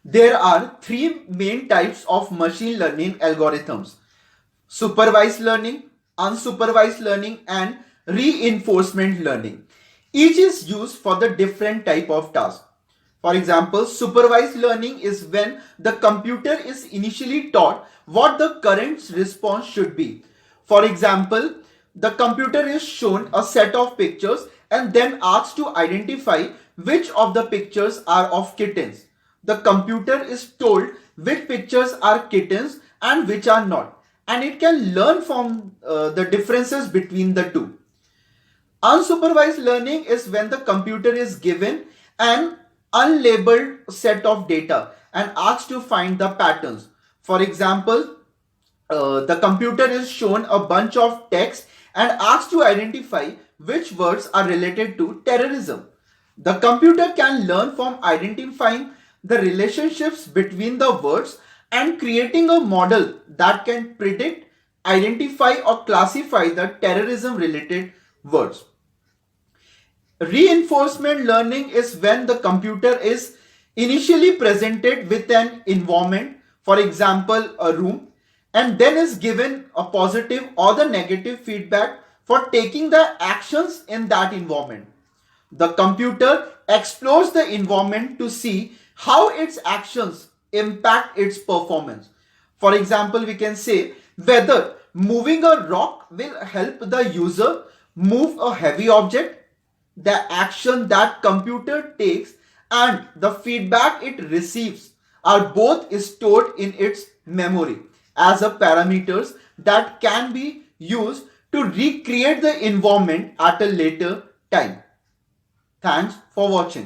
There are three main types of machine learning algorithms: supervised learning, unsupervised learning, and reinforcement learning. Each is used for the different type of task. For example, supervised learning is when the computer is initially taught what the current response should be. For example, the computer is shown a set of pictures and then asked to identify which of the pictures are of kittens. The computer is told which pictures are kittens and which are not, and it can learn from the differences between the two. Unsupervised learning is when the computer is given an unlabeled set of data and asked to find the patterns. For example, the computer is shown a bunch of text and asked to identify which words are related to terrorism. The computer can learn from identifying the relationships between the words and creating a model that can predict, identify, or classify the terrorism related words. Reinforcement learning is when the computer is initially presented with an environment, for example, a room, and then is given a positive or the negative feedback for taking the actions in that environment. The computer explores the environment to see how its actions impact its performance. For example, we can say whether moving a rock will help the user move a heavy object. The action that computer takes and the feedback it receives are both stored in its memory as a parameters that can be used to recreate the environment at a later time. Thanks for watching.